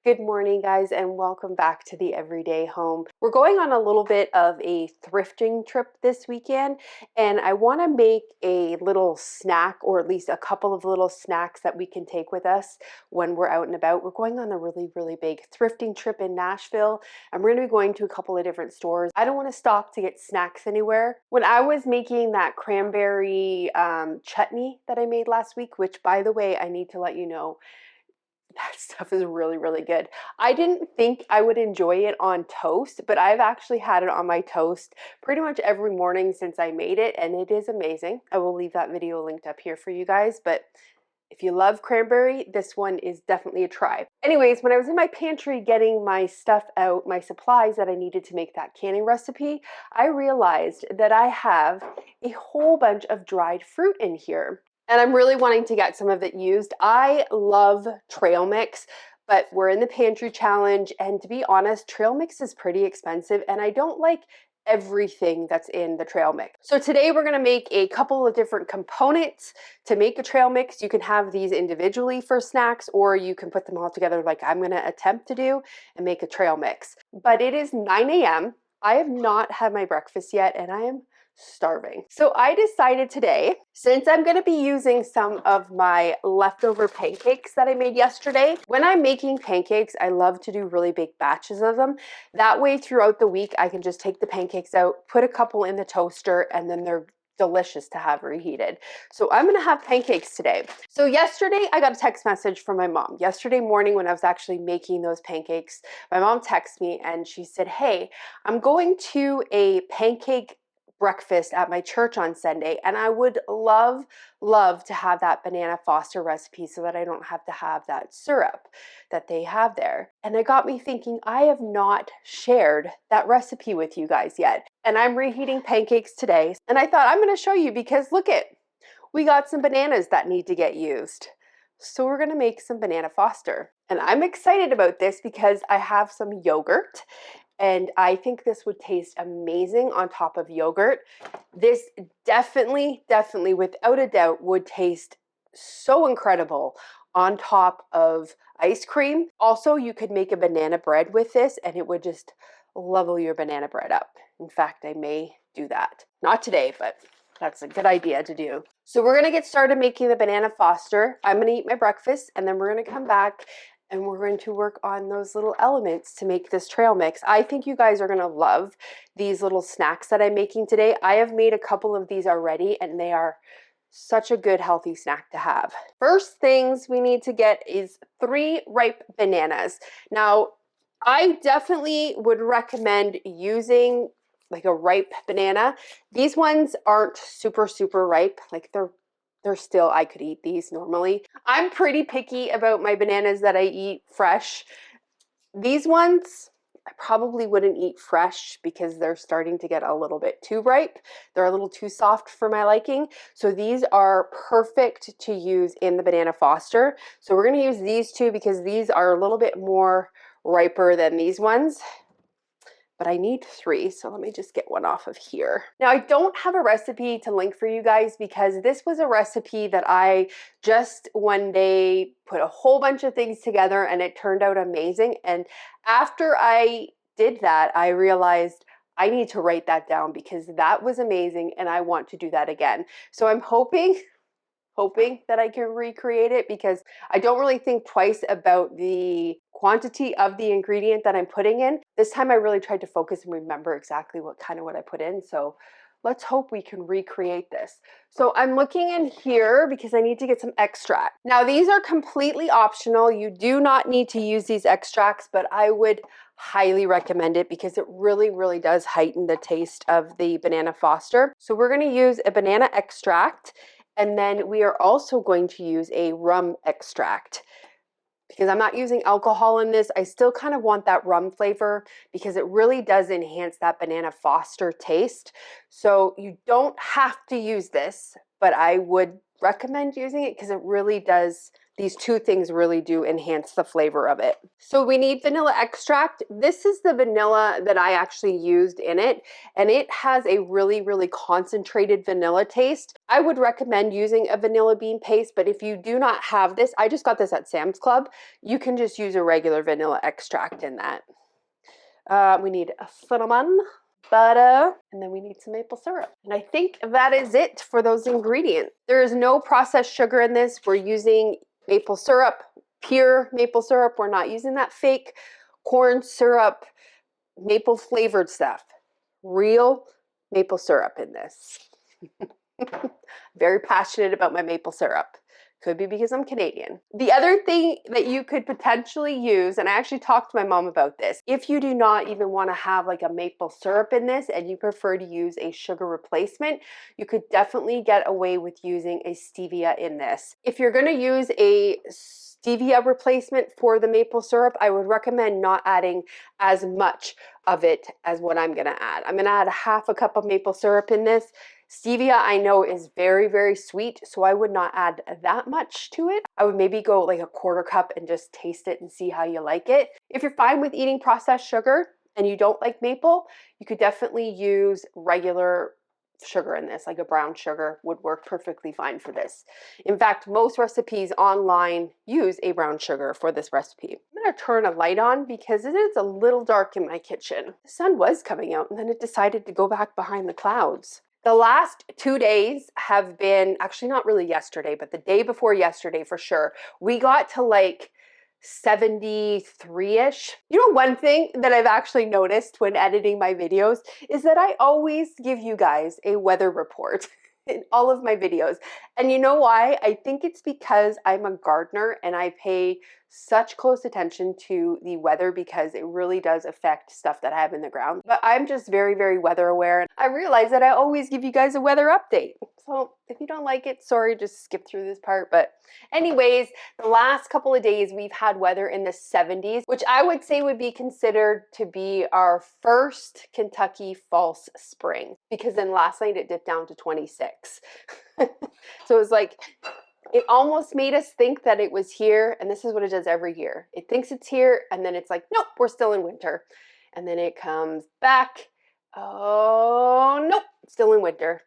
Good morning, guys, and welcome back to the Everyday Home. We're going on a little bit of a thrifting trip this weekend, and I want to make a little snack, or at least a couple of little snacks that we can take with us when we're out and about. We're going on a really big thrifting trip in Nashville, and we're going to be going to a couple of different stores. I don't want to stop to get snacks anywhere. When I was making that cranberry chutney that I made last week, which, by the way, I need to let you know, that stuff is really good. I didn't think I would enjoy it on toast, but I've actually had it on my toast pretty much every morning since I made it, and it is amazing. I will leave that video linked up here for you guys, but if you love cranberry, this one is definitely a try. Anyways, when I was in my pantry getting my stuff out, my supplies that I needed to make that canning recipe, I realized that I have a whole bunch of dried fruit in here. And I'm really wanting to get some of it used. I love trail mix, but we're in the pantry challenge, and to be honest, trail mix is pretty expensive, and I don't like everything that's in the trail mix. So today we're going to make a couple of different components to make a trail mix. You can have these individually for snacks, or you can put them all together like I'm going to attempt to do and make a trail mix. But it is 9 a.m. I have not had my breakfast yet, and I am starving. So I decided today, since I'm going to be using some of my leftover pancakes that I made yesterday, when I'm making pancakes, I love to do really big batches of them. That way throughout the week, I can just take the pancakes out, put a couple in the toaster, and then they're delicious to have reheated. So I'm going to have pancakes today. So yesterday I got a text message from my mom. Yesterday morning when I was actually making those pancakes, my mom texted me and she said, "Hey, I'm going to a pancake breakfast at my church on Sunday, and I would love to have that banana Foster recipe so that I don't have to have that syrup that they have there." And it got me thinking, I have not shared that recipe with you guys yet. And I'm reheating pancakes today, and I thought I'm going to show you because look it, we got some bananas that need to get used. So we're going to make some banana Foster. And I'm excited about this because I have some yogurt, and I think this would taste amazing on top of yogurt. This definitely, without a doubt, would taste so incredible on top of ice cream. Also, you could make a banana bread with this, and it would just level your banana bread up. In fact, I may do that. Not today, but that's a good idea to do. So we're going to get started making the banana Foster. I'm going to eat my breakfast, and then we're going to come back and we're going to work on those little elements to make this trail mix. I think you guys are going to love these little snacks that I'm making today. I have made a couple of these already, and they are such a good healthy snack to have. First things we need to get is 3 ripe bananas. Now, I definitely would recommend using like a ripe banana. These ones aren't super ripe. Like they're still, I could eat these normally. I'm pretty picky about my bananas that I eat fresh. These ones, I probably wouldn't eat fresh because they're starting to get a little bit too ripe. They're a little too soft for my liking. So these are perfect to use in the banana Foster. So we're going to use these 2 because these are a little bit more riper than these ones. But I need 3, so let me just get one off of here. Now, I don't have a recipe to link for you guys because this was a recipe that I just one day put a whole bunch of things together and it turned out amazing. And after I did that, I realized I need to write that down because that was amazing and I want to do that again. So I'm hoping that I can recreate it because I don't really think twice about the quantity of the ingredient that I'm putting in. This time I really tried to focus and remember exactly what I put in. So let's hope we can recreate this. So I'm looking in here because I need to get some extract. Now these are completely optional. You do not need to use these extracts, but I would highly recommend it because it really does heighten the taste of the banana Foster. So we're going to use a banana extract. And then we are also going to use a rum extract because I'm not using alcohol in this. I still kind of want that rum flavor because it really does enhance that banana Foster taste. So you don't have to use this, but I would recommend using it because it really does these two things really do enhance the flavor of it. So we need vanilla extract. This is the vanilla that I actually used in it, and it has a really, really concentrated vanilla taste. I would recommend using a vanilla bean paste, but if you do not have this, I just got this at Sam's Club, you can just use a regular vanilla extract in that. We need a cinnamon, butter, and then we need some maple syrup. And I think that is it for those ingredients. There is no processed sugar in this. We're using maple syrup, pure maple syrup. We're not using that fake corn syrup, maple flavored stuff. Real maple syrup in this. Very passionate about my maple syrup. Could be because I'm Canadian. The other thing that you could potentially use, and I actually talked to my mom about this, if you do not even want to have like a maple syrup in this and you prefer to use a sugar replacement, you could definitely get away with using a stevia in this. If you're going to use a stevia replacement for the maple syrup, I would recommend not adding as much of it as what I'm going to add. I'm going to add 1/2 cup of maple syrup in this. Stevia, I know, is very, very sweet, so I would not add that much to it. I would maybe go like 1/4 cup and just taste it and see how you like it. If you're fine with eating processed sugar and you don't like maple, you could definitely use regular sugar in this, like a brown sugar would work perfectly fine for this. In fact, most recipes online use a brown sugar for this recipe. I'm gonna turn a light on because it is a little dark in my kitchen. The sun was coming out and then it decided to go back behind the clouds. The last 2 days have been, actually not really yesterday, but the day before yesterday for sure, we got to like 73-ish. You know, one thing that I've actually noticed when editing my videos is that I always give you guys a weather report in all of my videos. And you know why? I think it's because I'm a gardener and I pay such close attention to the weather because it really does affect stuff that I have in the ground. But I'm just very, very weather aware. And I realize that I always give you guys a weather update. So if you don't like it, sorry, just skip through this part. But anyways, the last couple of days we've had weather in the 70s, which I would say would be considered to be our first Kentucky false spring, because then last night it dipped down to 26. So it was like, it almost made us think that it was here, and this is what it does every year. It thinks it's here, and then it's like, nope, we're still in winter. And then it comes back. Oh, nope, still in winter.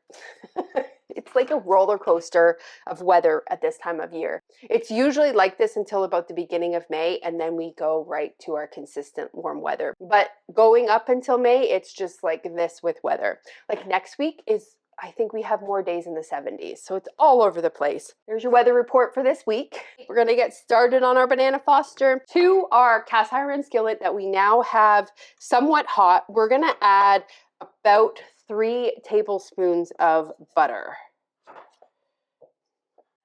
It's like a roller coaster of weather at this time of year. It's usually like this until about the beginning of May, and then we go right to our consistent warm weather. But going up until May, it's just like this with weather. Like next week is, I think we have more days in the 70s, so it's all over the place. Here's your weather report for this week. We're gonna get started on our banana foster. To our cast iron skillet that we now have somewhat hot, we're gonna add about 3 tablespoons of butter.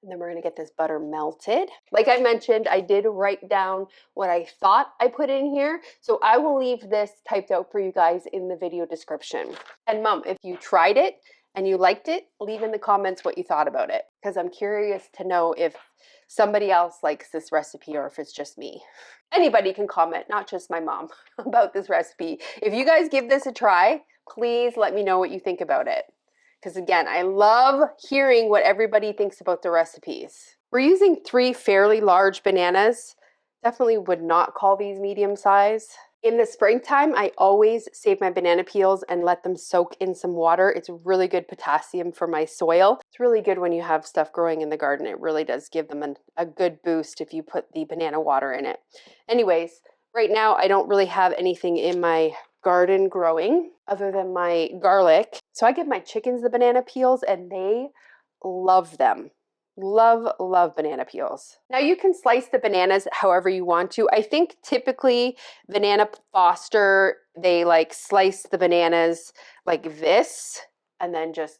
And then we're gonna get this butter melted. Like I mentioned, I did write down what I thought I put in here, so I will leave this typed out for you guys in the video description. And Mom, if you tried it and you liked it, leave in the comments what you thought about it, because I'm curious to know if somebody else likes this recipe or if it's just me. Anybody can comment, not just my mom, about this recipe. If you guys give this a try, please let me know what you think about it. Because again, I love hearing what everybody thinks about the recipes. We're using 3 fairly large bananas. Definitely would not call these medium size. In the springtime, I always save my banana peels and let them soak in some water. It's really good potassium for my soil. It's really good when you have stuff growing in the garden. It really does give them a good boost if you put the banana water in it. Anyways, right now I don't really have anything in my garden growing other than my garlic. So I give my chickens the banana peels and they love them. Love banana peels. Now you can slice the bananas however you want to. I think typically Banana Foster, they like slice the bananas like this and then just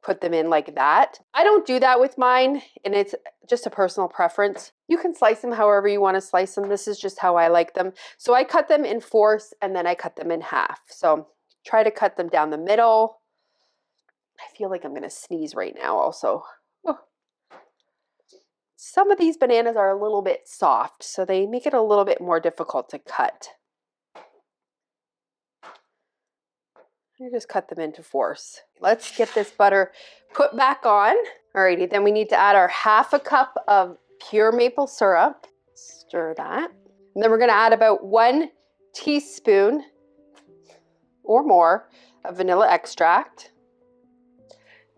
put them in like that. I don't do that with mine, and it's just a personal preference. You can slice them however you want to slice them. This is just how I like them. So I cut them in 4ths and then I cut them in half. So try to cut them down the middle. I feel like I'm going to sneeze right now also. Oh. Some of these bananas are a little bit soft, so they make it a little bit more difficult to cut. You just cut them into 4ths. Let's get this butter put back on. Alrighty, then we need to add our 1/2 cup of pure maple syrup. Stir that. And then we're gonna add about 1 teaspoon or more of vanilla extract.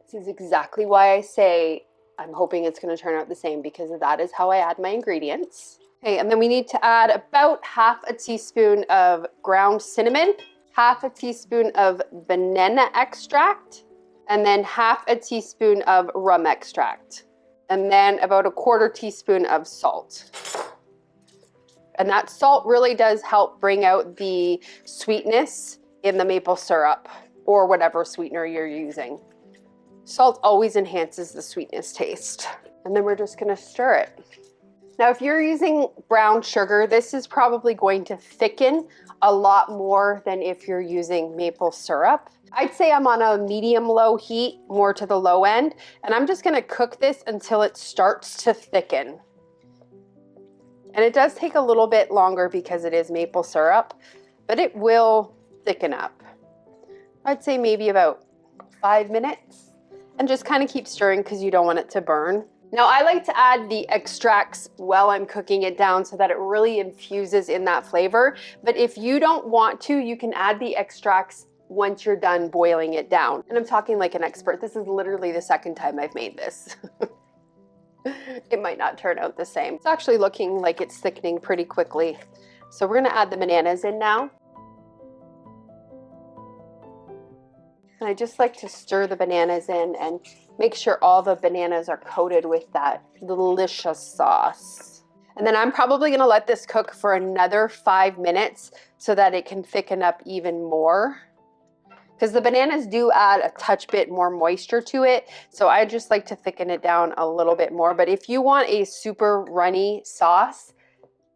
This is exactly why I say I'm hoping it's gonna turn out the same, because that is how I add my ingredients. Okay, and then we need to add about half a teaspoon of ground cinnamon, half a teaspoon of banana extract, and then half a teaspoon of rum extract, and then about a 1/4 teaspoon of salt. And that salt really does help bring out the sweetness in the maple syrup or whatever sweetener you're using. Salt always enhances the sweetness taste. And then we're just gonna stir it. Now, if you're using brown sugar, this is probably going to thicken a lot more than if you're using maple syrup. I'd say I'm on a medium-low heat, more to the low end, and I'm just gonna cook this until it starts to thicken. And it does take a little bit longer because it is maple syrup, but it will thicken up. I'd say maybe about 5 minutes, and just kind of keep stirring because you don't want it to burn. Now, I like to add the extracts while I'm cooking it down so that it really infuses in that flavor. But if you don't want to, you can add the extracts once you're done boiling it down. And I'm talking like an expert. This is literally the second time I've made this. It might not turn out the same. It's actually looking like it's thickening pretty quickly. So we're gonna add the bananas in now. And I just like to stir the bananas in and make sure all the bananas are coated with that delicious sauce. And then I'm probably gonna let this cook for another 5 minutes so that it can thicken up even more, because the bananas do add a touch bit more moisture to it. So I just like to thicken it down a little bit more. But if you want a super runny sauce,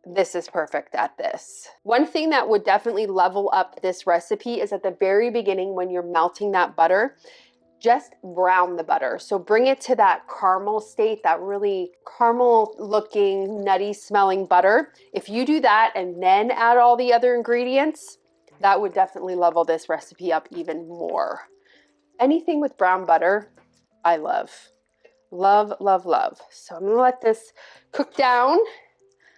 this is perfect at this. One thing that would definitely level up this recipe is at the very beginning when you're melting that butter, just brown the butter. So bring it to that caramel state, that really caramel looking, nutty smelling butter. If you do that and then add all the other ingredients, that would definitely level this recipe up even more. Anything with brown butter, I love. Love, love, love. So I'm gonna let this cook down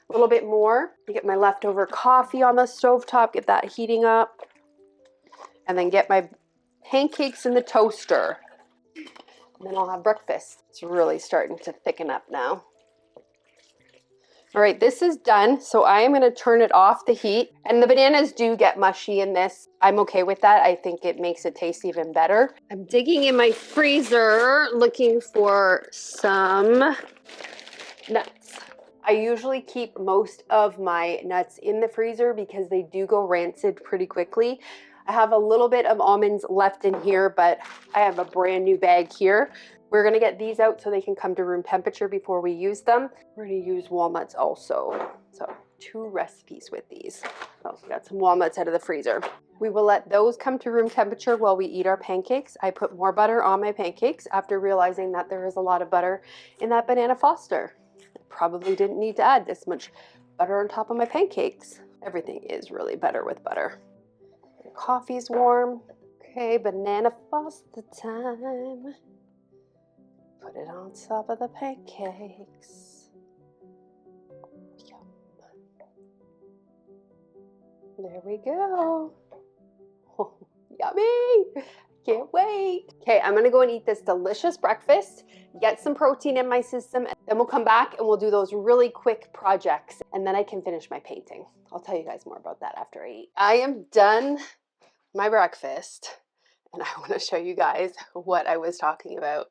a little bit more. Get my leftover coffee on the stovetop, get that heating up, and then get my pancakes in the toaster. And then I'll have breakfast. It's really starting to thicken up now. All right, this is done. So I am gonna turn it off the heat. And the bananas do get mushy in this. I'm okay with that. I think it makes it taste even better. I'm digging in my freezer looking for some nuts. I usually keep most of my nuts in the freezer because they do go rancid pretty quickly. I have a little bit of almonds left in here, but I have a brand new bag here. We're gonna get these out so they can come to room temperature before we use them. We're gonna use walnuts also. So 2 recipes with these. Oh, we got some walnuts out of the freezer. We will let those come to room temperature while we eat our pancakes. I put more butter on my pancakes after realizing that there is a lot of butter in that banana Foster. I probably didn't need to add this much butter on top of my pancakes. Everything is really better with butter. The coffee's warm. Okay, banana Foster time. Put it on top of the pancakes. Yum. There we go. Oh, yummy. Can't wait. Okay, I'm gonna go and eat this delicious breakfast, get some protein in my system, and then we'll come back and we'll do those really quick projects, and then I can finish my painting. I'll tell you guys more about that after I eat. I am done my breakfast, and I wanna show you guys what I was talking about.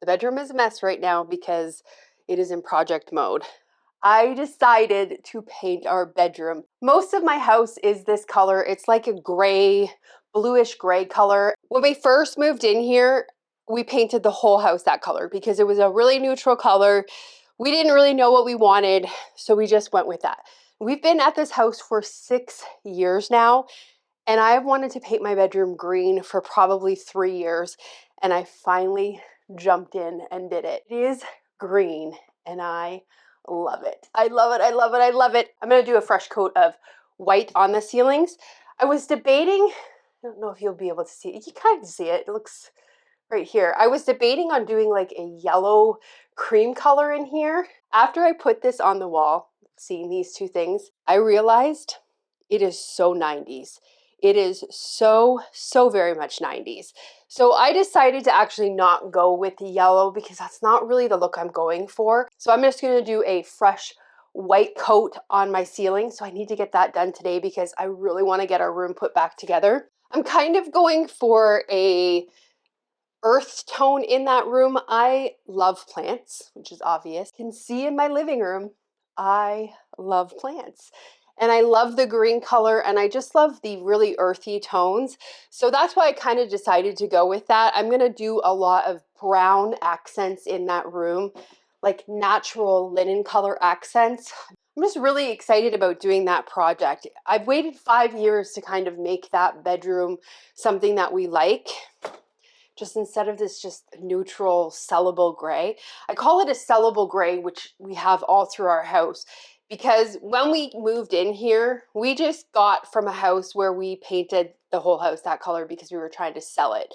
The bedroom is a mess right now because it is in project mode. I decided to paint our bedroom. Most of my house is this color. It's like a gray, bluish gray color. When we first moved in here, we painted the whole house that color because it was a really neutral color. We didn't really know what we wanted, so we just went with that. We've been at this house for 6 years now, and I've wanted to paint my bedroom green for probably 3 years, and I finally jumped in and did it. It is green, and I love it. I love it, I love it, I love it. I'm gonna do a fresh coat of white on the ceilings. I was debating, I don't know if you'll be able to see it. You kind of see it. It looks right here. I was debating on doing like a yellow cream color in here. After I put this on the wall, seeing these two things, I realized it is so 90s. It is so very much 90s. So I decided to actually not go with the yellow because that's not really the look I'm going for. So I'm just gonna do a fresh white coat on my ceiling. So I need to get that done today because I really wanna get our room put back together. I'm kind of going for a earth tone in that room. I love plants, which is obvious. You can see in my living room, I love plants. And I love the green color, and I just love the really earthy tones. So that's why I kind of decided to go with that. I'm gonna do a lot of brown accents in that room, like natural linen color accents. I'm just really excited about doing that project. I've waited 5 years to kind of make that bedroom something that we like, just instead of this just neutral sellable gray. I call it a sellable gray, which we have all through our house, because when we moved in here, we just got from a house where we painted the whole house that color because we were trying to sell it.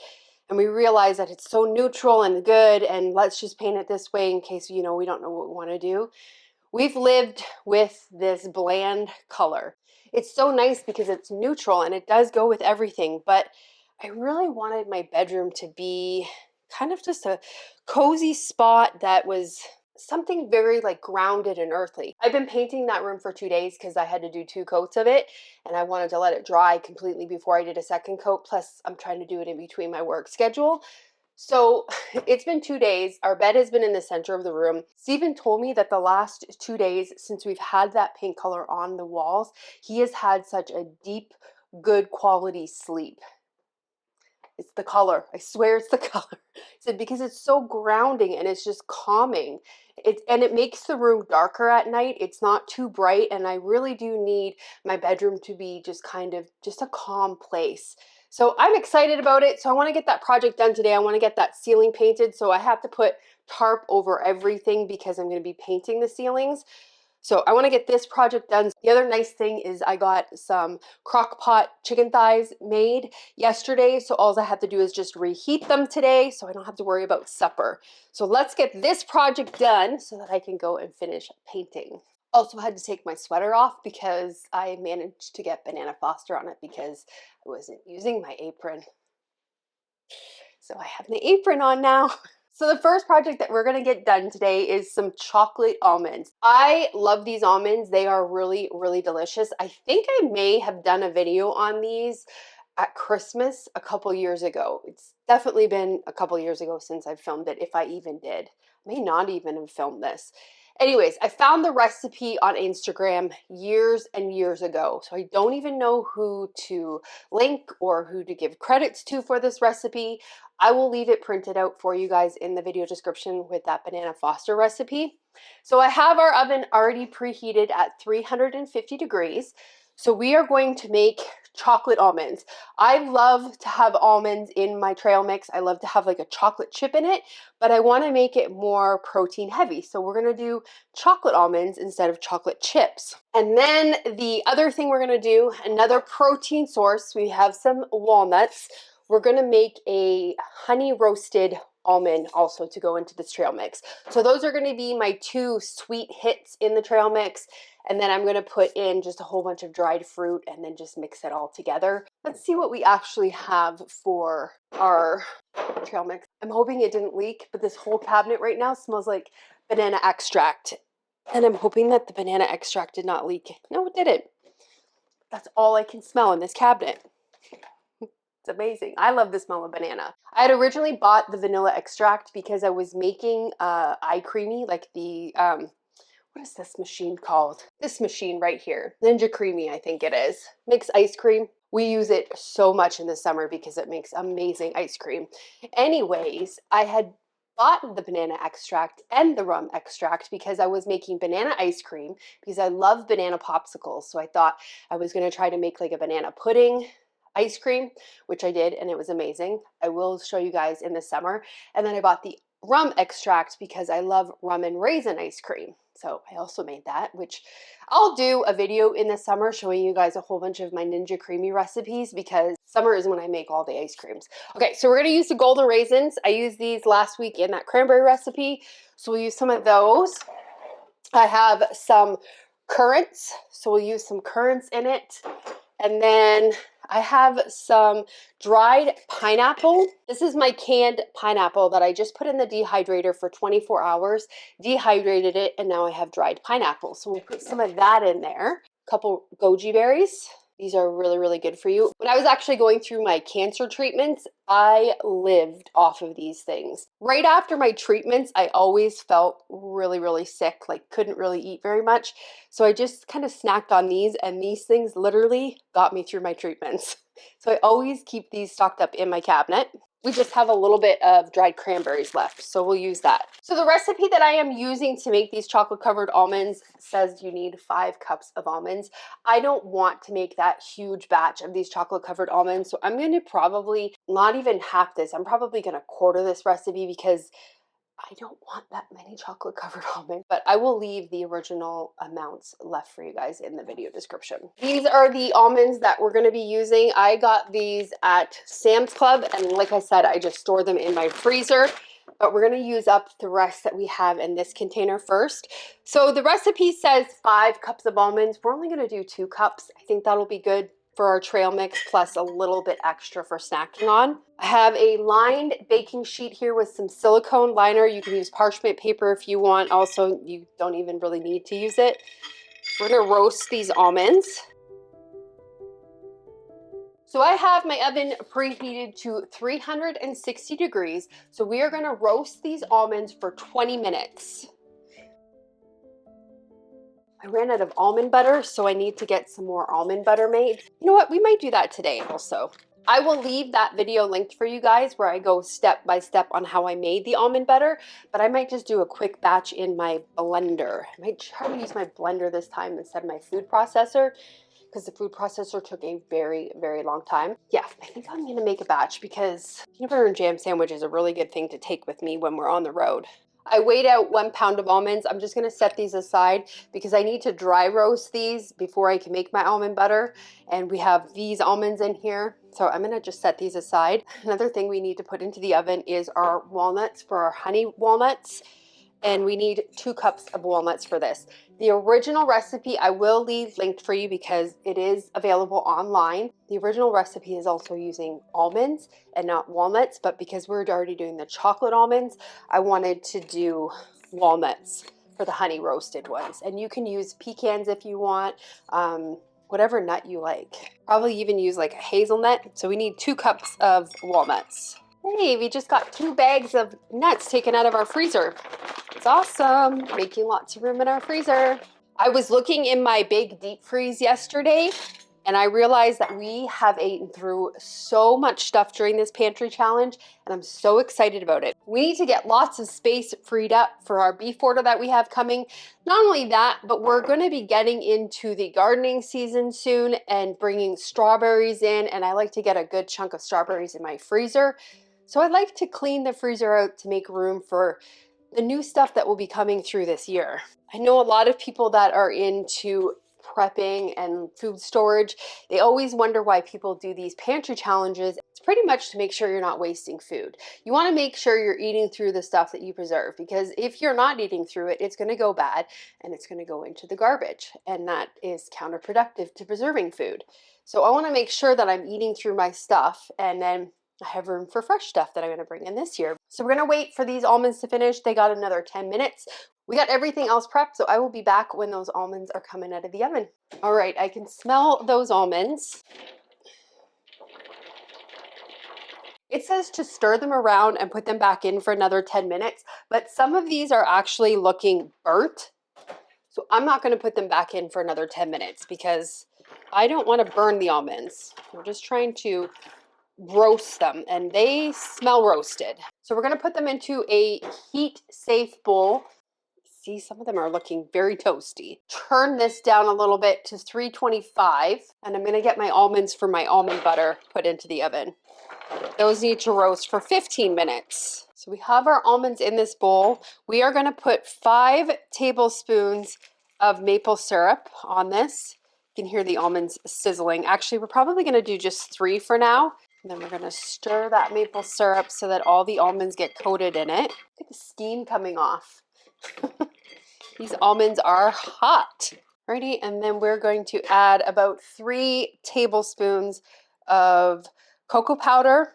And we realized that it's so neutral and good, and let's just paint it this way in case, you know, we don't know what we want to do. We've lived with this bland color. It's so nice because it's neutral and it does go with everything, but I really wanted my bedroom to be kind of just a cozy spot that was something very like grounded and earthly. I've been painting that room for 2 days because I had to do 2 coats of it, and I wanted to let it dry completely before I did a second coat. Plus, I'm trying to do it in between my work schedule. So it's been 2 days. Our bed has been in the center of the room. Stephen told me that the last 2 days since we've had that paint color on the walls, he has had such a deep, good quality sleep. It's the color. I swear it's the color. He said because it's so grounding and it's just calming. It makes the room darker at night. It's not too bright, and I really do need my bedroom to be just kind of just a calm place. So I'm excited about it. So I want to get that project done today. I want to get that ceiling painted. So I have to put tarp over everything because I'm going to be painting the ceilings. So I want to get this project done. The other nice thing is I got some crock pot chicken thighs made yesterday. So all I have to do is just reheat them today so I don't have to worry about supper. So let's get this project done so that I can go and finish painting. Also had to take my sweater off because I managed to get banana foster on it because I wasn't using my apron. So I have my apron on now. So the first project that we're gonna get done today is some chocolate almonds. I love these almonds. They are really, really delicious. I think I may have done a video on these at Christmas a couple years ago. It's definitely been a couple years ago since I've filmed it, if I even did. I may not even have filmed this. Anyways, I found the recipe on Instagram years and years ago, so I don't even know who to link or who to give credits to for this recipe. I will leave it printed out for you guys in the video description with that banana foster recipe. So I have our oven already preheated at 350 degrees. So we are going to make chocolate almonds. I love to have almonds in my trail mix. I love to have like a chocolate chip in it, but I want to make it more protein heavy. So we're going to do chocolate almonds instead of chocolate chips. And then the other thing we're going to do, another protein source, we have some walnuts. We're going to make a honey roasted almond also to go into this trail mix. So those are going to be my 2 sweet hits in the trail mix. And then I'm going to put in just a whole bunch of dried fruit and then just mix it all together. Let's see what we actually have for our trail mix. I'm hoping it didn't leak, but this whole cabinet right now smells like banana extract. And I'm hoping that the banana extract did not leak. No, it didn't. That's all I can smell in this cabinet. It's amazing. I love the smell of banana. I had originally bought the vanilla extract because I was making eye creamy, like the, what is this machine called? This machine right here. Ninja Creamy, I think it is. Makes ice cream. We use it so much in the summer because it makes amazing ice cream. Anyways, I had bought the banana extract and the rum extract because I was making banana ice cream because I love banana popsicles. So I thought I was going to try to make like a banana pudding ice cream, which I did, and it was amazing. I will show you guys in the summer. And then I bought the rum extract because I love rum and raisin ice cream. So I also made that, which I'll do a video in the summer showing you guys a whole bunch of my Ninja Creamy recipes because Summer is when I make all the ice creams. Okay, so we're gonna use the golden raisins. I used these last week in that cranberry recipe, so we'll use some of those. I have some currants, so we'll use some currants in it. And then I have some dried pineapple. This is my canned pineapple that I just put in the dehydrator for 24 hours, dehydrated it, and now I have dried pineapple. So we'll put some of that in there. A couple goji berries. These are really, really good for you. When I was actually going through my cancer treatments, I lived off of these things. Right after my treatments, I always felt really, really sick, like couldn't really eat very much. So I just kind of snacked on these, and these things literally got me through my treatments. So I always keep these stocked up in my cabinet. We just have a little bit of dried cranberries left, so we'll use that. So the recipe that I am using to make these chocolate covered almonds says you need 5 cups of almonds. I don't want to make that huge batch of these chocolate covered almonds, so I'm going to probably not even half this. I'm probably going to quarter this recipe because I don't want that many chocolate covered almonds, but I will leave the original amounts left for you guys in the video description. These are the almonds that we're going to be using. I got these at Sam's Club, and like I said, I just store them in my freezer, but we're going to use up the rest that we have in this container first. So the recipe says 5 cups of almonds. We're only going to do 2 cups. I think that'll be good for our trail mix, plus a little bit extra for snacking on. I have a lined baking sheet here with some silicone liner. You can use parchment paper if you want. Also, you don't even really need to use it. We're gonna roast these almonds. So I have my oven preheated to 360 degrees. So we are gonna roast these almonds for 20 minutes. I ran out of almond butter, so I need to get some more almond butter made. You know what? We might do that today also. I will leave that video linked for you guys where I go step by step on how I made the almond butter, but I might just do a quick batch in my blender. I might try to use my blender this time instead of my food processor because the food processor took a very, very long time. Yeah, I think I'm gonna make a batch because peanut butter and jam sandwich is a really good thing to take with me when we're on the road. I weighed out 1 pound of almonds. I'm just gonna set these aside because I need to dry roast these before I can make my almond butter. And we have these almonds in here. So I'm gonna just set these aside. Another thing we need to put into the oven is our walnuts for our honey walnuts. And we need 2 cups of walnuts for this. The original recipe I will leave linked for you because it is available online. The original recipe is also using almonds and not walnuts, but because we're already doing the chocolate almonds, I wanted to do walnuts for the honey roasted ones. And you can use pecans if you want, whatever nut you like. Probably even use like a hazelnut. So we need 2 cups of walnuts. Hey, we just got 2 bags of nuts taken out of our freezer. It's awesome, making lots of room in our freezer. I was looking in my big deep freeze yesterday and I realized that we have eaten through so much stuff during this pantry challenge and I'm so excited about it. We need to get lots of space freed up for our beef order that we have coming. Not only that, but we're gonna be getting into the gardening season soon and bringing strawberries in, and I like to get a good chunk of strawberries in my freezer. So I'd like to clean the freezer out to make room for the new stuff that will be coming through this year. I know a lot of people that are into prepping and food storage, they always wonder why people do these pantry challenges. It's pretty much to make sure you're not wasting food. You want to make sure you're eating through the stuff that you preserve, because if you're not eating through it, it's going to go bad and it's going to go into the garbage, and that is counterproductive to preserving food. So I want to make sure that I'm eating through my stuff, and then I have room for fresh stuff that I'm going to bring in this year. So we're going to wait for these almonds to finish. They got another 10 minutes. We got everything else prepped, so I will be back when those almonds are coming out of the oven. All right, I can smell those almonds. It says to stir them around and put them back in for another 10 minutes, but some of these are actually looking burnt. So I'm not going to put them back in for another 10 minutes because I don't want to burn the almonds. We're just trying to roast them and they smell roasted. So we're going to put them into a heat safe bowl. See, some of them are looking very toasty. Turn this down a little bit to 325, and I'm going to get my almonds for my almond butter put into the oven. Those need to roast for 15 minutes. So we have our almonds in this bowl. We are going to put 5 tablespoons of maple syrup on this. You can hear the almonds sizzling. Actually, we're probably going to do just 3 for now. And then we're going to stir that maple syrup so that all the almonds get coated in it. Look at the steam coming off. These almonds are hot. Alrighty, and then we're going to add about 3 tablespoons of cocoa powder.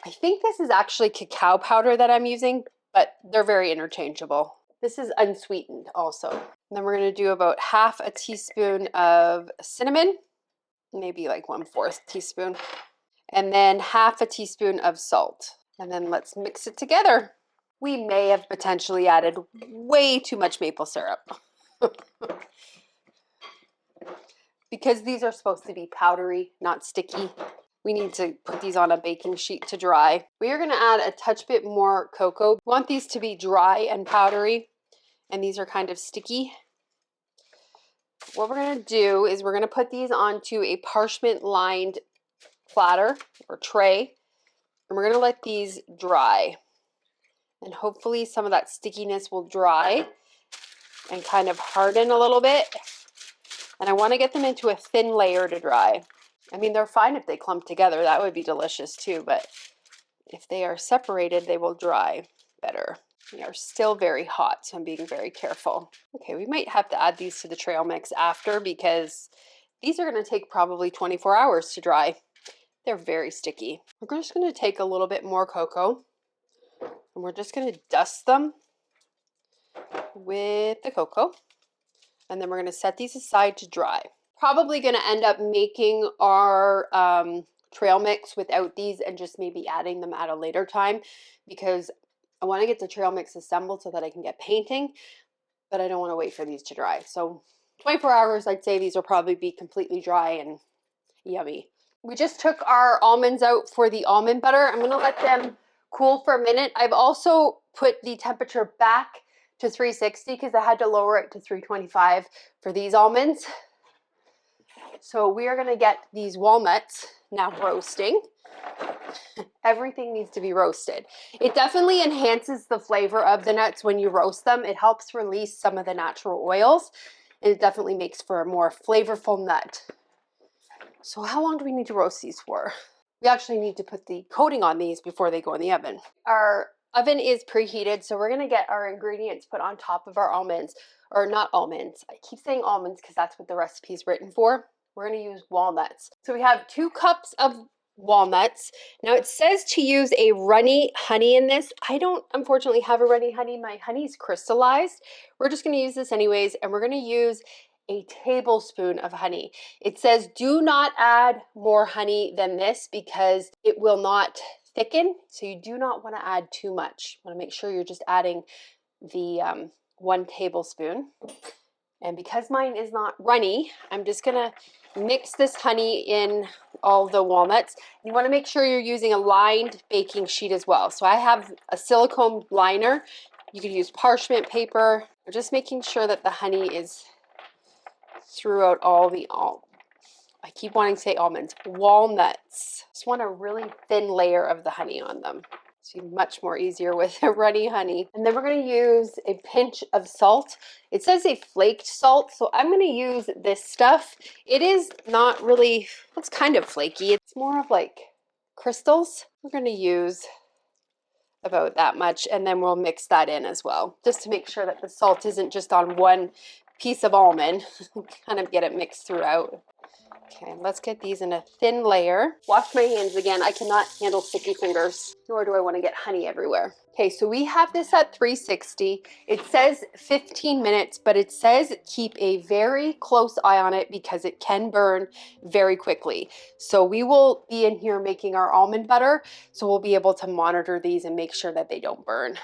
I think this is actually cacao powder that I'm using, but they're very interchangeable. This is unsweetened also. And then we're going to do about half a teaspoon of cinnamon, maybe like 1/4 teaspoon, and then half a teaspoon of salt. And then let's mix it together. We may have potentially added way too much maple syrup. Because these are supposed to be powdery, not sticky. We need to put these on a baking sheet to dry. We are going to add a touch bit more cocoa. We want these to be dry and powdery, and these are kind of sticky. What we're going to do is we're going to put these onto a parchment lined platter or tray, and we're going to let these dry. And hopefully some of that stickiness will dry and kind of harden a little bit. And I want to get them into a thin layer to dry. I mean, they're fine if they clump together. That would be delicious too, but if they are separated, they will dry better. They are still very hot, so I'm being very careful. Okay, we might have to add these to the trail mix after because these are going to take probably 24 hours to dry. They're very sticky. We're just going to take a little bit more cocoa and we're just going to dust them with the cocoa. And then we're going to set these aside to dry. Probably going to end up making our trail mix without these and just maybe adding them at a later time because I want to get the trail mix assembled so that I can get painting, but I don't want to wait for these to dry. So 24 hours, I'd say these will probably be completely dry and yummy. We just took our almonds out for the almond butter. I'm going to let them cool for a minute. I've also put the temperature back to 360 because I had to lower it to 325 for these almonds. So we are going to get these walnuts now roasting. Everything needs to be roasted. It definitely enhances the flavor of the nuts when you roast them. It helps release some of the natural oils, and it definitely makes for a more flavorful nut. So how long do we need to roast these for? We actually need to put the coating on these before they go in the oven. Our oven is preheated, so we're going to get our ingredients put on top of our almonds, or not almonds. I keep saying almonds because that's what the recipe is written for. We're going to use walnuts. So we have 2 cups of walnuts. Now it says to use a runny honey in this. I don't unfortunately have a runny honey. My honey's crystallized. We're just going to use this anyways, and we're going to use a tablespoon of honey. It says do not add more honey than this because it will not thicken. So you do not want to add too much. You want to make sure you're just adding the 1 tablespoon. And because mine is not runny, I'm just gonna mix this honey in all the walnuts. You wanna make sure you're using a lined baking sheet as well. So I have a silicone liner. You could use parchment paper. We're just making sure that the honey is throughout all the, I keep wanting to say almonds, walnuts. Just want a really thin layer of the honey on them. It's much more easier with a runny honey. And then we're going to use a pinch of salt. It says a flaked salt, so I'm going to use this stuff. It is not really, it's kind of flaky. It's more of like crystals. We're going to use about that much, and then we'll mix that in as well, just to make sure that the salt isn't just on one piece of almond. Kind of get it mixed throughout. Okay, let's get these in a thin layer. Wash my hands again. I cannot handle sticky fingers, nor do I want to get honey everywhere. Okay, so we have this at 360. It says 15 minutes, but it says keep a very close eye on it because it can burn very quickly. So we will be in here making our almond butter, so we'll be able to monitor these and make sure that they don't burn.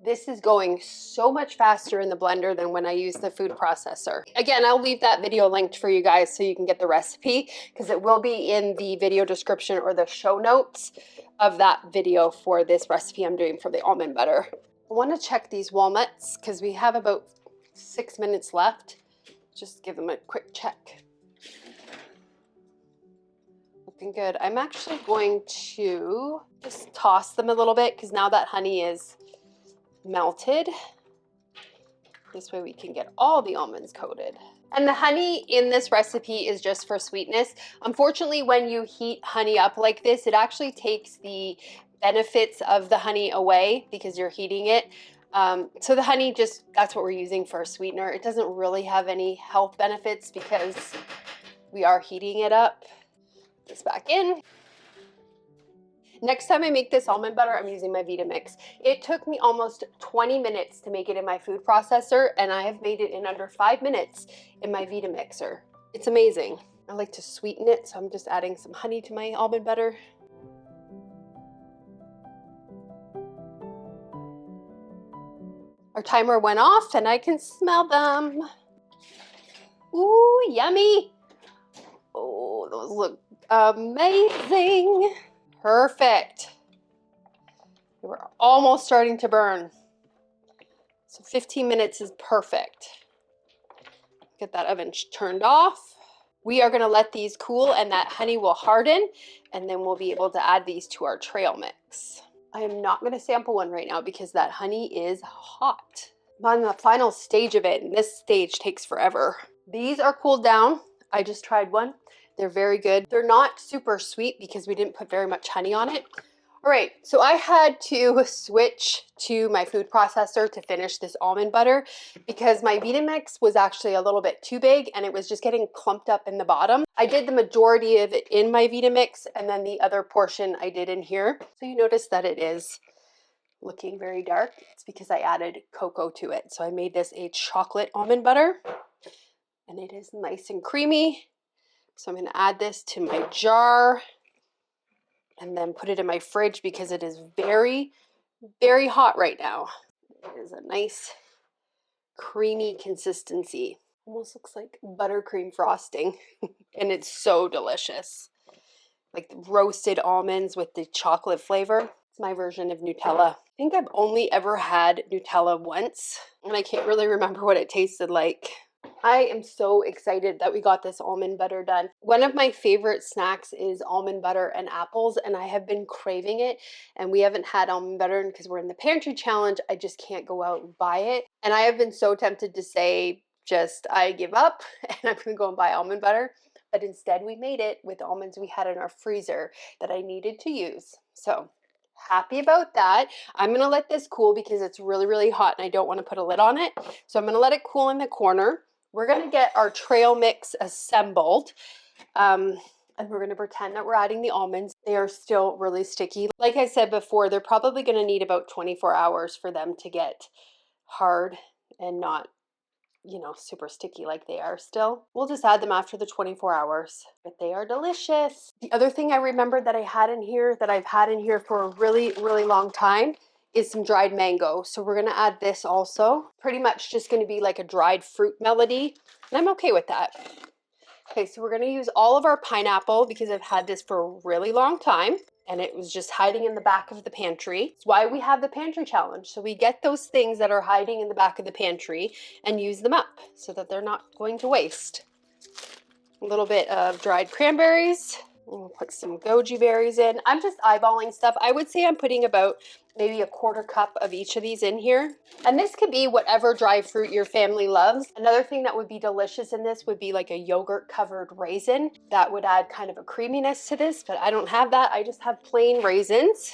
This is going so much faster in the blender than when I use the food processor. Again, I'll leave that video linked for you guys so you can get the recipe because it will be in the video description or the show notes of that video for this recipe I'm doing for the almond butter. I want to check these walnuts because we have about 6 minutes left. Just give them a quick check. Looking good. I'm actually going to just toss them a little bit because now that honey is melted, this way we can get all the almonds coated. And the honey in this recipe is just for sweetness. Unfortunately, when you heat honey up like this, it actually takes the benefits of the honey away because you're heating it. So the honey, just that's what we're using for a sweetener. It doesn't really have any health benefits because we are heating it up. Put this back in. Next time I make this almond butter, I'm using my Vitamix. It took me almost 20 minutes to make it in my food processor, and I have made it in under 5 minutes in my Vitamixer. It's amazing. I like to sweeten it, so I'm just adding some honey to my almond butter. Our timer went off, and I can smell them. Ooh, yummy. Oh, those look amazing. Perfect. We're almost starting to burn. So 15 minutes is perfect. Get that oven turned off. We are gonna let these cool and that honey will harden, and then we'll be able to add these to our trail mix. I am not gonna sample one right now because that honey is hot. I'm on the final stage of it, and this stage takes forever. These are cooled down. I just tried one. They're very good. They're not super sweet because we didn't put very much honey on it. All right, so I had to switch to my food processor to finish this almond butter because my Vitamix was actually a little bit too big and it was just getting clumped up in the bottom. I did the majority of it in my Vitamix, and then the other portion I did in here. So you notice that it is looking very dark. It's because I added cocoa to it. So I made this a chocolate almond butter, and it is nice and creamy. So I'm going to add this to my jar and then put it in my fridge because it is very, very hot right now. It is a nice creamy consistency. Almost looks like buttercream frosting and it's so delicious. Like the roasted almonds with the chocolate flavor. It's my version of Nutella. I think I've only ever had Nutella once and I can't really remember what it tasted like. I am so excited that we got this almond butter done. One of my favorite snacks is almond butter and apples, and I have been craving it, and we haven't had almond butter because we're in the pantry challenge. I just can't go out and buy it. And I have been so tempted to say, I give up and I'm gonna go and buy almond butter. But instead we made it with almonds we had in our freezer that I needed to use. So happy about that. I'm gonna let this cool because it's really, really hot and I don't wanna put a lid on it. So I'm gonna let it cool in the corner. We're gonna get our trail mix assembled and we're gonna pretend that we're adding the almonds. They are still really sticky. Like I said before, they're probably gonna need about 24 hours for them to get hard and not, you know, super sticky like they are still. We'll just add them after the 24 hours, but they are delicious. The other thing I remembered that I had in here that I've had in here for a really, really long time is some dried mango. So we're gonna add this also. Pretty much just gonna be like a dried fruit melody, and I'm okay with that. Okay, so we're gonna use all of our pineapple because I've had this for a really long time and it was just hiding in the back of the pantry. It's why we have the pantry challenge. So we get those things that are hiding in the back of the pantry and use them up so that they're not going to waste. A little bit of dried cranberries. We'll put some goji berries in. I'm just eyeballing stuff. I would say I'm putting about maybe a 1/4 cup of each of these in here. And this could be whatever dry fruit your family loves. Another thing that would be delicious in this would be like a yogurt covered raisin. That would add kind of a creaminess to this, but I don't have that. I just have plain raisins.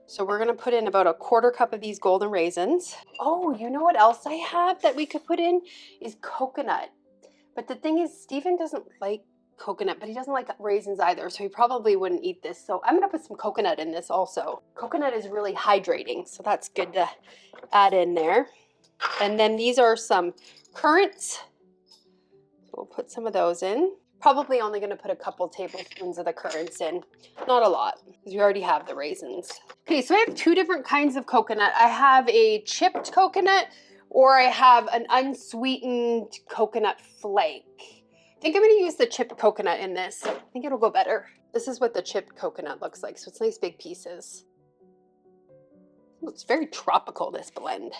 So we're gonna put in about a 1/4 cup of these golden raisins. Oh, you know what else I have that we could put in is coconut. But the thing is, Steven doesn't like coconut, but he doesn't like raisins either, so he probably wouldn't eat this. So I'm gonna put some coconut in this also. Coconut is really hydrating, so that's good to add in there. And then these are some currants. We'll put some of those in. Probably only gonna put a couple tablespoons of the currants in, not a lot, because we already have the raisins. Okay, so I have 2 different kinds of coconut. I have a chipped coconut, or I have an unsweetened coconut flake. I think I'm gonna use the chipped coconut in this. I think it'll go better. This is what the chipped coconut looks like, so it's nice big pieces. Ooh, it's very tropical, this blend.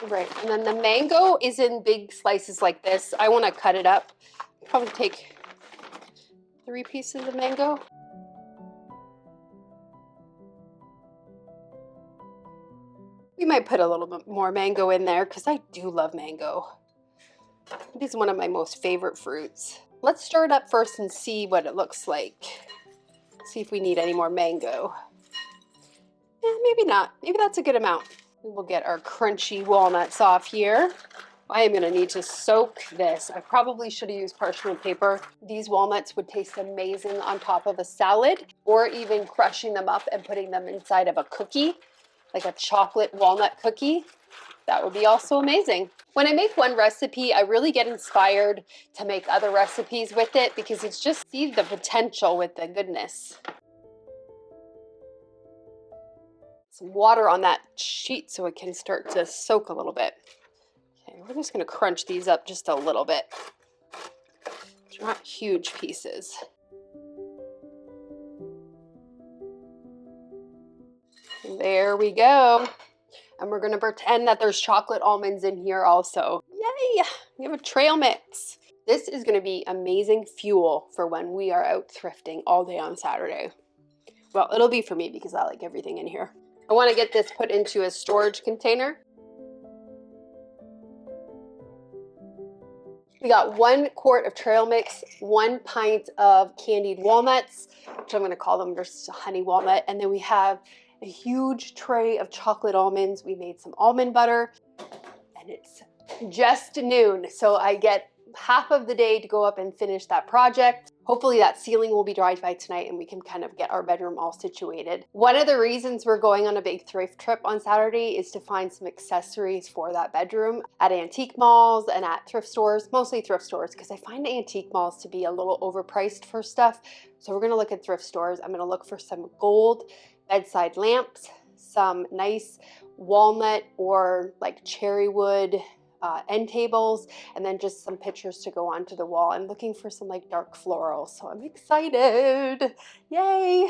Right, and then the mango is in big slices like this. I wanna cut it up. Probably take 3 pieces of mango. We might put a little bit more mango in there because I do love mango. It is one of my most favorite fruits. Let's stir it up first and see what it looks like. See if we need any more mango. Maybe not. Maybe that's a good amount. We'll get our crunchy walnuts off here. I am gonna need to soak this. I probably should have used parchment paper. These walnuts would taste amazing on top of a salad, or even crushing them up and putting them inside of a cookie, like a chocolate walnut cookie. That would be also amazing. When I make one recipe, I really get inspired to make other recipes with it because it's just see the potential with the goodness. Some water on that sheet so it can start to soak a little bit. Okay, we're just gonna crunch these up just a little bit. They're not huge pieces. There we go. And we're gonna pretend that there's chocolate almonds in here also. Yay, we have a trail mix. This is gonna be amazing fuel for when we are out thrifting all day on Saturday. Well, it'll be for me because I like everything in here. I wanna get this put into a storage container. We got 1 quart of trail mix, 1 pint of candied walnuts, which I'm gonna call them just honey walnut, and then we have a huge tray of chocolate almonds. We made some almond butter, and it's just noon, so I get half of the day to go up and finish that project. Hopefully that ceiling will be dried by tonight and we can kind of get our bedroom all situated. One of the reasons we're going on a big thrift trip on Saturday is to find some accessories for that bedroom at antique malls and at thrift stores, mostly thrift stores, because I find antique malls to be a little overpriced for stuff. So we're gonna look at thrift stores. I'm gonna look for some gold bedside lamps, some nice walnut or like cherry wood end tables, and then just some pictures to go onto the wall. I'm looking for some like dark florals, so I'm excited. Yay!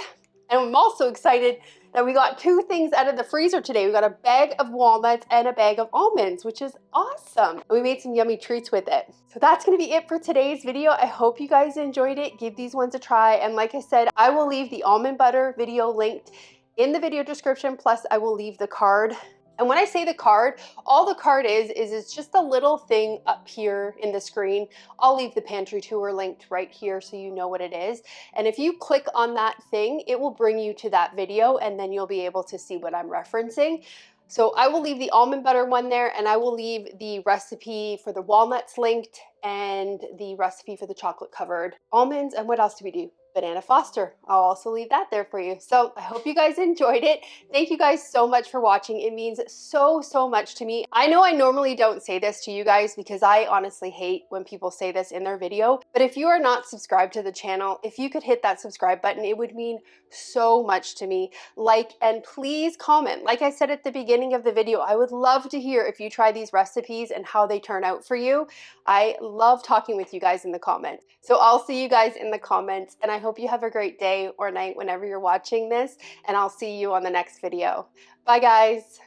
And I'm also excited that we got 2 things out of the freezer today. We got a bag of walnuts and a bag of almonds, which is awesome. We made some yummy treats with it. So that's gonna be it for today's video. I hope you guys enjoyed it. Give these ones a try. And like I said, I will leave the almond butter video linked in the video description, plus I will leave the card. And when I say the card, all the card is it's just a little thing up here in the screen. I'll leave the pantry tour linked right here so you know what it is. And if you click on that thing, it will bring you to that video and then you'll be able to see what I'm referencing. So I will leave the almond butter one there, and I will leave the recipe for the walnuts linked and the recipe for the chocolate covered almonds. And what else do we do? Banana Foster. I'll also leave that there for you. So I hope you guys enjoyed it. Thank you guys so much for watching. It means so much to me. I know I normally don't say this to you guys because I honestly hate when people say this in their video, but if you are not subscribed to the channel, if you could hit that subscribe button, it would mean so much to me. Like, and please comment. Like I said at the beginning of the video, I would love to hear if you try these recipes and how they turn out for you. I love talking with you guys in the comments. So I'll see you guys in the comments, and I hope you have a great day or night whenever you're watching this, and I'll see you on the next video. Bye guys.